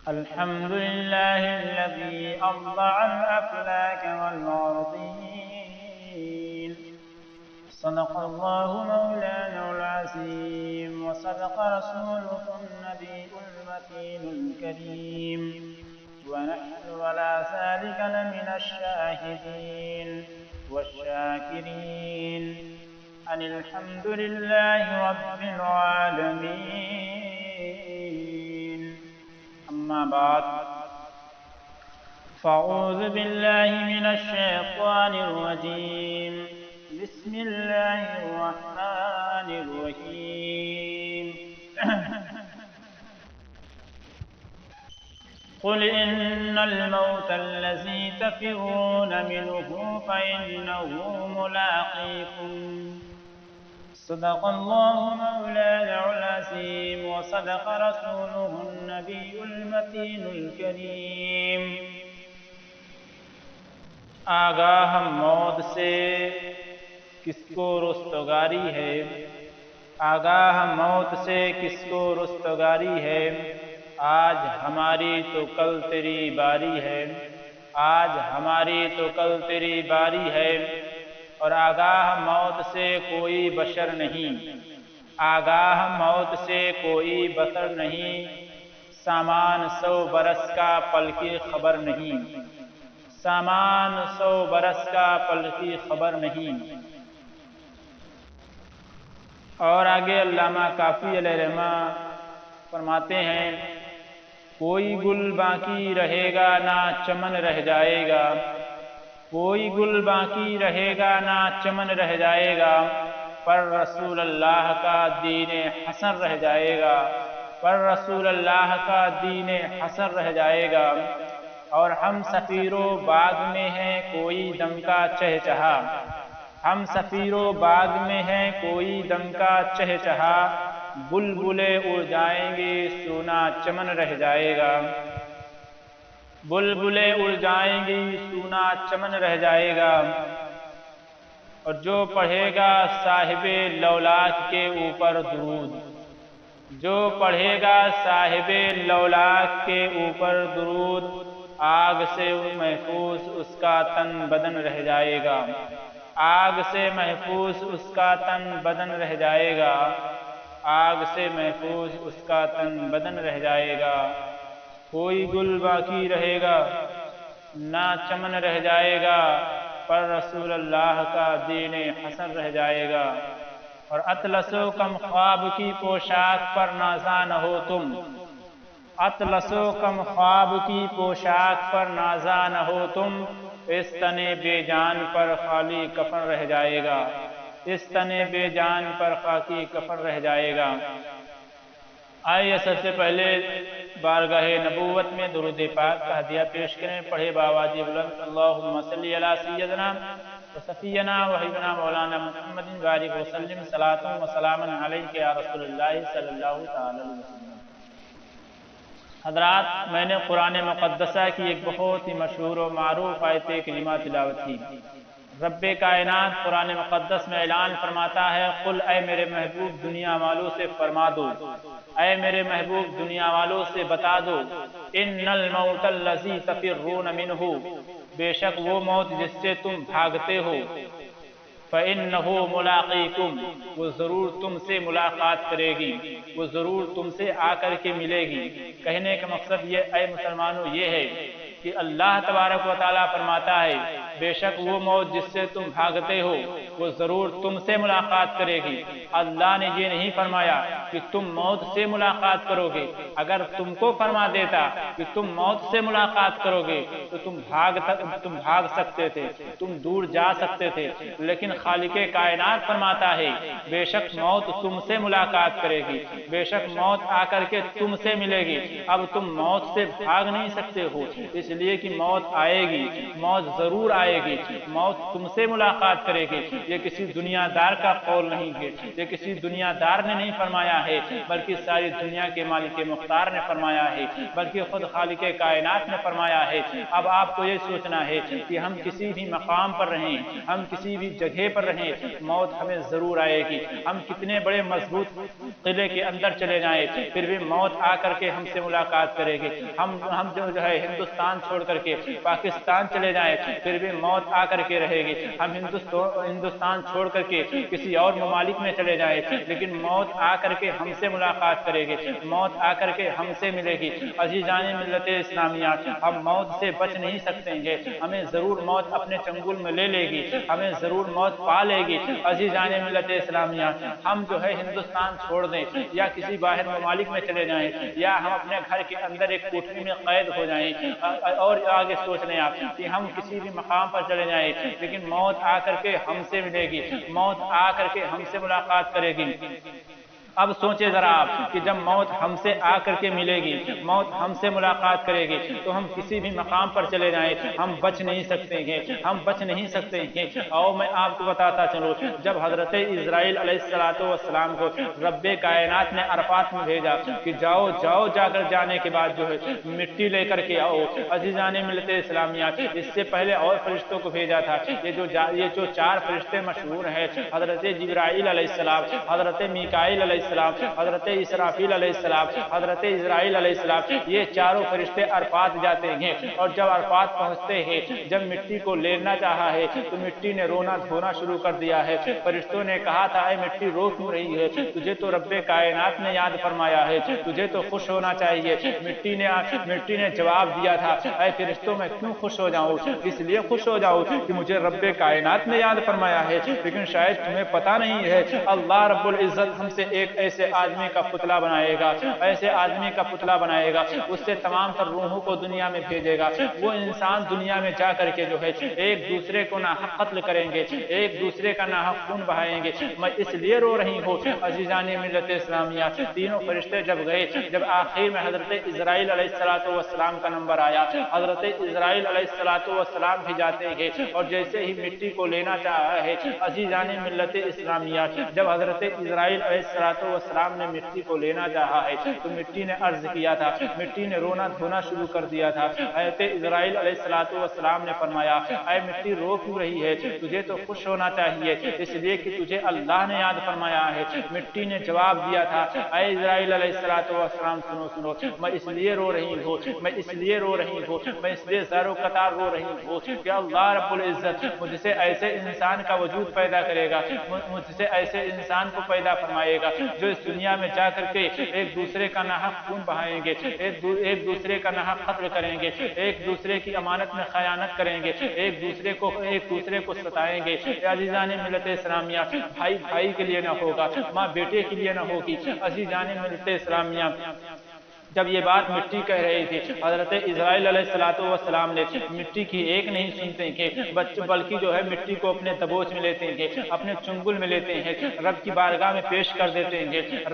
الحمد لله الذي أرضع الأفلاك والمرضين. صدق الله مولانا العظيم وصدق رسوله النبي المتين الكريم، ونحن على ذلك لمن الشاهدين والشاكرين. أن الحمد لله رب العالمين. أما بعد، فأعوذ بالله من الشيطان الرجيم. بسم الله الرحمن الرحيم. قل إن الموت الذي تفرون منه فإنه ملاقيكم. صدق الله مولانا العظيم وصدق رسوله النبي المتين الكريم. آگاہ موت سے کس کو رستگاری ہے، آگاہ موت سے کس کو رستگاری ہے. آج ہماری تو کل تیری باری ہے، آج ہماری تو کل تیری باری ہے. اور آگاہ موت سے کوئی بشر نہیں، آگاہ موت سے کوئی بشر نہیں. سامان 100 برس کا پل کی خبر نہیں، سامان 100 برس کا پل کی خبر نہیں. اور آگے علامہ کافی علیہ رحمہ فرماتے ہیں، کوئی گل باقی رہے گا نہ چمن رہ جائے گا، کوئی گل باقی رہے گا نہ چمن رہ جائے گا. پر رسول اللہ کا دین حسن رہ جائے گا، پر رسول اللہ کا دین حسن رہ جائے گا. اور ہم سفیر و باغ میں ہیں کوئی دم کا چہچہا، ہم سفیر و باغ میں ہیں کوئی دم کا چہچہا. بلبلے اڑ جائیں گے سونا چمن رہ جائے گا، بلبلے اڑ جائیں گی سونا چمن رہ جائے گا. اور جو پڑھے گا صاحب لولاک کے اوپر درود، جو پڑھے گا صاحب لولاک کے اوپر درود، آگ سے محفوظ اس کا تن بدن رہ جائے گا، آگ سے محفوظ اس کا تن بدن رہ جائے گا، آگ سے محفوظ اس کا تن بدن رہ جائے گا. کوئی گل باقی رہے گا نہ چمن رہ جائے گا، پر رسول اللہ کا دین حسن رہ جائے گا. اور اطلس و کم خواب کی پوشاک پر نازاں نہ ہو تم، اطلس و کم خواب کی پوشاک پر نازاں نہ ہو تم. اس تن بے جان پر خالی کفن رہ جائے گا، اس تن بے جان پر خاکی کفن رہ جائے گا. آئیے سب سے پہلے بارگاہ نبوت میں درود پاک کا ہدیہ پیش کریں. پڑھے باواز بلند، اللہم صلی علی سیدنا و صفینا و حبیبنا مولانا محمد وآلہ وسلم، صلاۃ و سلام علیک یا رسول اللہ صلی اللہ تعالی علیہ وسلم. حضرات، میں نے قرآن مقدسہ کی ایک بہت ہی مشہور و معروف آیت کریمہ تلاوت کی. رب کائنات قرآن مقدس میں اعلان فرماتا ہے، قل اے میرے محبوب دنیا والوں سے فرما دو، اے میرے محبوب دنیا والوں سے بتا دو، ان الموت الذی تفرون منہ، بے شک وہ موت جس سے تم بھاگتے ہو، فإنہ ملاقیکم، وہ ضرور تم سے ملاقات کرے گی، وہ ضرور تم سے آ کر کے ملے گی. کہنے کا مقصد یہ اے مسلمانوں یہ ہے کہ اللہ تبارک و تعالیٰ فرماتا ہے، بے شک وہ موت جس سے تم بھاگتے ہو وہ ضرور تم سے ملاقات کرے گی. اللہ نے یہ نہیں فرمایا کہ تم موت سے ملاقات کرو گے. اگر تم کو فرما دیتا کہ تم موت سے ملاقات کرو گے تو تم بھاگ سکتے تھے، تم دور جا سکتے تھے. لیکن خالق کائنات فرماتا ہے، بے شک موت تم سے ملاقات کرے گی، بے شک موت آ کر کے تم سے ملے گی. اب تم موت سے بھاگ نہیں سکتے ہو، اس لیے کہ موت آئے گی، موت ضرور آئے گی، موت تم سے ملاقات کرے گی۔ یہ کسی دنیا دار کا قول نہیں ہے، یہ کسی دنیا دار نے نہیں فرمایا ہے، بلکہ ساری دنیا کے مالک مختار نے فرمایا ہے، بلکہ خود خالق کائنات نے فرمایا ہے۔ اب آپ کو یہ سوچنا ہے کہ ہم کسی بھی مقام پر رہیں، ہم کسی بھی جگہ پر رہیں، موت ہمیں ضرور آئے گی۔ ہم کتنے بڑے مضبوط قلعے کے اندر چلے جائیں، پھر بھی موت آ کر کے ہم سے ملاقات کرے گی۔ ہم جو ہے ہندوستان چھوڑ کر کے پاکستان چلے جائیں، پھر بھی موت آ کر کے رہے گی۔ ہم ہندوستان چھوڑ کر کے کسی اور ممالک میں چلے جائیں، لیکن موت آ کر کے ہم سے ملاقات کرے گی، موت آ کر کے ہم سے ملے گی۔ عزیزان ملت اسلامیہ، ہم موت سے بچ نہیں سکتے ہیں، ہمیں ضرور موت اپنے چنگل میں لے لے گی، ہمیں ضرور موت پا لے گی۔ عزیزان ملت اسلامیہ، ہم جو ہے ہندوستان چھوڑ دیں یا کسی باہر ممالک میں چلے جائیں، یا ہم اپنے گھر کے اندر ایک کوٹری میں قید ہو جائیں، اور آگے سوچ لیں آپ کہ ہم کسی بھی مقام پر چلے جائیں، لیکن موت آ کر کے ہم سے ملے گی، موت آ کر کے ہم سے ملاقات کرے گی۔ اب سوچیں ذرا آپ کہ جب موت ہم سے آ کر کے ملے گی، موت ہم سے ملاقات کرے گی، تو ہم کسی بھی مقام پر چلے جائیں، ہم بچ نہیں سکتے ہیں، ہم بچ نہیں سکتے ہیں۔ اور میں آپ کو بتاتا چلوں، جب حضرت اسرائیل علیہ السلام کو رب کائنات نے عرفات میں بھیجا کہ جاؤ جاؤ، جا کر جانے کے بعد جو ہے مٹی لے کر کے آؤ۔ عزیزان ملت اسلامیہ، اس سے پہلے اور فرشتوں کو بھیجا تھا۔ یہ جو 4 فرشتے مشہور ہیں، حضرت جبرائیل علیہ السلام، حضرت میکائیل علیہ السلام، حضرت اسرافیل علیہ السلام، حضرت اسرائیل علیہ السلام، یہ چاروں فرشتے عرفات جاتے ہیں، اور جب عرفات پہنچتے ہیں، جب مٹی کو لینا چاہا ہے تو مٹی نے رونا دھونا شروع کر دیا ہے۔ فرشتوں نے کہا تھا اے مٹی رو کیوں رہی ہے؟ تجھے تو رب کائنات نے یاد فرمایا ہے، تجھے تو خوش ہونا چاہیے۔ مٹی نے جواب دیا تھا اے فرشتوں، میں کیوں خوش ہو جاؤں؟ اس لیے خوش ہو جاؤں کہ مجھے رب کائنات نے یاد فرمایا ہے، لیکن شاید تمہیں پتہ نہیں ہے اللہ رب العزت ہم سے ایک ایسے آدمی کا پتلا بنائے گا، ایسے آدمی کا پتلا بنائے گا، اس سے تمام تر روحوں کو دنیا میں بھیجے گا۔ وہ انسان دنیا میں جا کر کے جو ہے ایک دوسرے کو ناحق قتل کریں گے، ایک دوسرے کا ناحق خون بہائیں گے۔ میں اس لیے رو رہی ہوں عزیزان ملت اسلامیہ، تینوں فرشتے جب گئے، جب آخر میں حضرت اسرائیل علیہ السلام کا نمبر آیا، حضرت اسرائیل علیہ السلام بھی جاتے ہیں، اور جیسے ہی مٹی کو لینا چاہا ہے عزیزان ملت اسلامیہ، جب حضرت اسرائیل علیہ السلام نے مٹی کو لینا چاہا ہے تو مٹی نے عرض کیا تھا، مٹی نے رونا دھونا شروع کر دیا تھا۔ حضرت اسرائیل علیہ السلام نے فرمایا اے مٹی رو کیوں رہی ہے؟ تجھے تو خوش ہونا چاہیے، اس لیے کہ تجھے اللہ نے یاد فرمایا ہے۔ مٹی نے جواب دیا تھا اے اسرائیل علیہ السلام سنو، میں اس لیے رو رہی ہوں، میں اس لیے رو رہی ہوں، میں اس لیے زار و قطار رو رہی ہوں کہ اللہ رب العزت مجھ سے ایسے انسان کا وجود پیدا کرے گا، مجھ سے ایسے انسان کو پیدا فرمائے گا جو اس دنیا میں جا کر کے ایک دوسرے کا ناحق خون بہائیں گے، ایک دوسرے کا ناحق قتل کریں گے، ایک دوسرے کی امانت میں خیانت کریں گے، ایک دوسرے کو ستائیں گے۔ عزیزان ملت اسلامیہ، بھائی بھائی کے لیے نہ ہوگا، ماں بیٹے کے لیے نہ ہوگی۔ عزیزان ملت اسلامیہ، جب یہ بات مٹی کہہ رہی تھی، حضرت اسرائیل علیہ السلام نے مٹی کی ایک نہیں سنتے کہ بلکہ جو ہے مٹی کو اپنے دبوچ میں لیتے ہیں، اپنے چنگل میں لیتے ہیں، رب کی بارگاہ میں پیش کر دیتے ہیں۔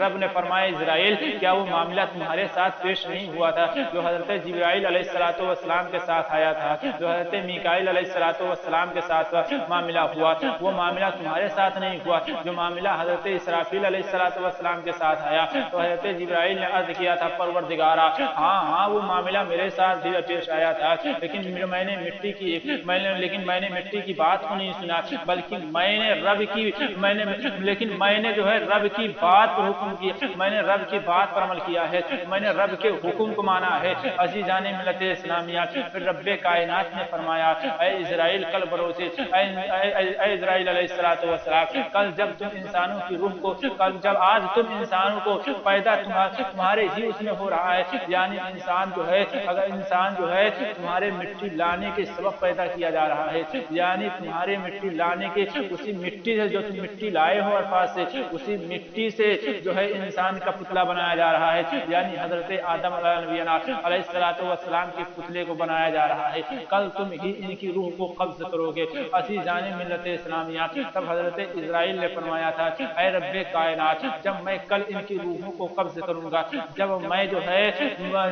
رب نے فرمایا اسرائیل، کیا وہ معاملہ تمہارے ساتھ پیش نہیں ہوا تھا جو حضرت جبرائیل علیہ السلام کے ساتھ آیا تھا، جو حضرت میکائیل علیہ السلام کے ساتھ معاملہ ہوا؟ وہ معاملہ تمہارے ساتھ نہیں ہوا جو معاملہ حضرت اسرافیل علیہ السلام کے ساتھ آیا؟ تو حضرت جبرائیل نے عرض کیا تھا پروردگارا، ہاں وہ معاملہ میرے ساتھ بھی پیش آیا تھا، لیکن میں نے مٹی کی بات کو نہیں سنا، بلکہ میں نے جو ہے رب کی بات پر حکم کیا، میں نے رب کی بات پر عمل کیا ہے، میں نے رب کے حکم کو مانا ہے۔ عزیزان ملت اسلامیہ، پھر رب کائنات نے فرمایا اے اسرائیل، کل بروز اے اسرائیل علیہ السلام، کل جب تم انسانوں کی روح کو، آج تم انسانوں کو پیدا تمہارے ہی اس میں ہو رہا ہے، یعنی انسان جو ہے تمہارے مٹی لانے کے سبب پیدا کیا جا رہا ہے، یعنی تمہارے مٹی لانے کے اسی مٹی سے جو تم مٹی لائے ہو عرفات سے، اسی مٹی سے جو ہے انسان کا پتلا بنایا جا رہا ہے، یعنی حضرت آدم علیہ السلام کے پتلے کو بنایا جا رہا ہے۔ کل تم ہی ان کی روح کو قبض کرو گے۔ عزیزان ملت اسلامیہ، تب حضرت اسرائیل نے فرمایا تھا اے رب کائنات، جب میں کل ان کی روحوں کو قبض کروں گا، جب میں جو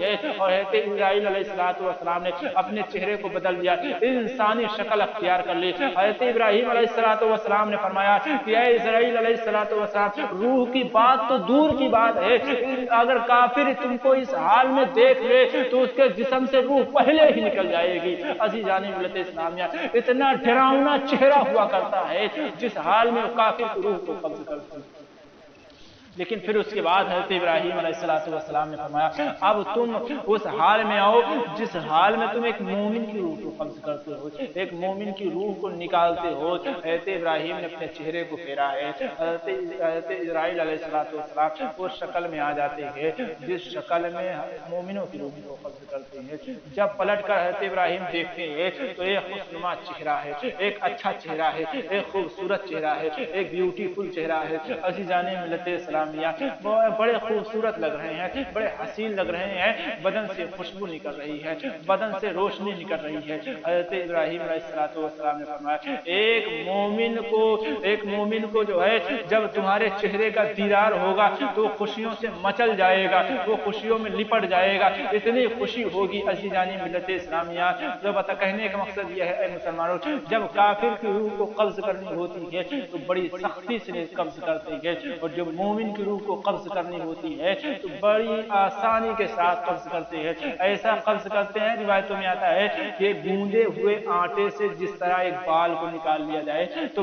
ہیں اور حضرت اسرائیل علیہ السلام نے اپنے چہرے کو بدل دیا، انسانی شکل اختیار کر لی۔ حضرت ابراہیم علیہ السلام نے فرمایا کہ اے اسرائیل علیہ السلام، روح کی بات تو دور کی بات ہے، اگر کافر تم کو اس حال میں دیکھ لے تو اس کے جسم سے روح پہلے ہی نکل جائے گی۔ عزیزان ملت اسلامیہ، اتنا ڈراؤنا چہرہ ہوا کرتا ہے جس حال میں کافر کی روح کو قبض کرتا ہے۔ لیکن پھر اس کے بعد حضرت ابراہیم علیہ السلام نے فرمایا اب تم اس حال میں آؤ جس حال میں تم ایک مومن کی روح کو قبض کرتے ہو، ایک مومن کی روح کو نکالتے ہو۔ حضرت ابراہیم نے اپنے چہرے کو پھیرا ہے، حضرت اسرائیل علیہ السلام اس شکل میں آ جاتے ہیں جس شکل میں مومنوں کی روح کو قبض کرتے ہیں۔ جب پلٹ کر حضرت ابراہیم دیکھتے ہیں تو ایک خوشنما چہرہ ہے، ایک اچھا چہرہ ہے، ایک خوبصورت چہرہ ہے، ایک بیوٹیفل چہرہ ہے۔ عزیزان ملت اسلامیہ، بڑے خوبصورت لگ رہے ہیں، بڑے حسین لگ رہے ہیں، بدن سے خوشبو نکل رہی ہے، بدن سے روشنی نکل رہی ہے۔ حضرت ابراہیم علیہ السلام نے فرمایا ایک مومن کو جو ہے جب تمہارے چہرے کا دیدار ہوگا تو خوشیوں سے مچل جائے گا، وہ خوشیوں میں لپٹ جائے گا، اتنی خوشی ہوگی۔ عزیزان ملت اسلامیہ، جو کہنے کا مقصد یہ ہے اے مسلمانوں، جب کافر کی روح کو قبض کرنی ہوتی ہے تو بڑی سختی سے قبض کرتے ہیں، اور جب مومن کی روح کو قبض کرنی ہوتی ہے تو بڑی آسانی کے ساتھ قبض کرتے ہیں۔ ایسا قبض کرتے ہیں، روایتوں میں آتا ہے کہ گوندے ہوئے آٹے سے جس طرح ایک بال کو نکال لیا جائے تو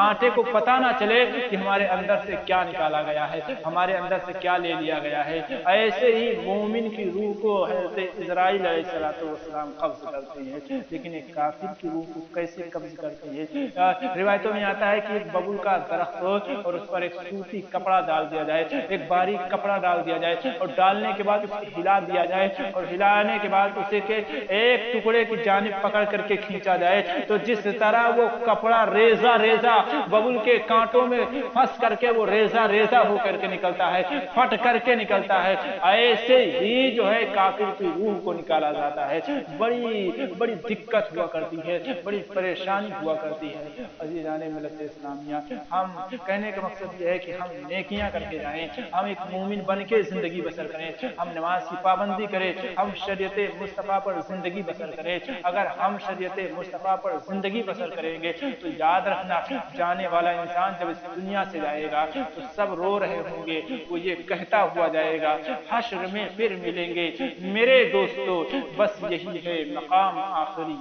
آٹے کو پتہ نہ چلے کہ ہمارے اندر سے کیا نکالا گیا ہے، ہمارے اندر سے کیا لے لیا گیا ہے۔ ایسے ہی مومن کی روح کو حضرت اسرائیل علیہ السلام قبض کرتے ہیں۔ لیکن ایک کافر کی روح کو کیسے قبض کرتے ہیں؟ روایتوں میں آتا ہے کہ ایک ببول کا درخت ہو اور اس پر ایک صوفی کپڑا ڈال دیا جائے، ایک باریک کپڑا ڈال دیا جائے، اور ڈالنے کے بعد اسے ہلا دیا جائے، اور ہلانے کے بعد اسے کے ایک ٹکڑے کی جانب پکڑ کر کے کھینچا جائے تو جس طرح وہ کپڑا ریزہ ریزہ ببول کے کانٹوں میں پھنس کر کے وہ ریزہ ریزہ ہو کر کے نکلتا ہے، پھٹ کر کے نکلتا ہے، ایسے ہی جو ہے کافر کی روح کو نکالا جاتا ہے۔ بڑی دقت ہوا کرتی ہے، بڑی پریشانی ہوا کرتی ہے۔ عزیزان ملت اسلامیہ، ہم کہنے کا مقصد یہ ہے کہ ہم نیکیاں کر کے جائیں، ہم ایک مومن بن کے زندگی بسر کریں، ہم نماز کی پابندی کریں، ہم شریعت مصطفیٰ پر زندگی بسر کریں۔ اگر ہم شریعت مصطفیٰ پر زندگی بسر کریں گے تو یاد رکھنا، جانے والا انسان جب اس دنیا سے جائے گا تو سب رو رہے ہوں گے، وہ یہ کہتا ہوا جائے گا حشر میں پھر ملیں گے میرے دوستو، بس یہی ہے مقام آخری۔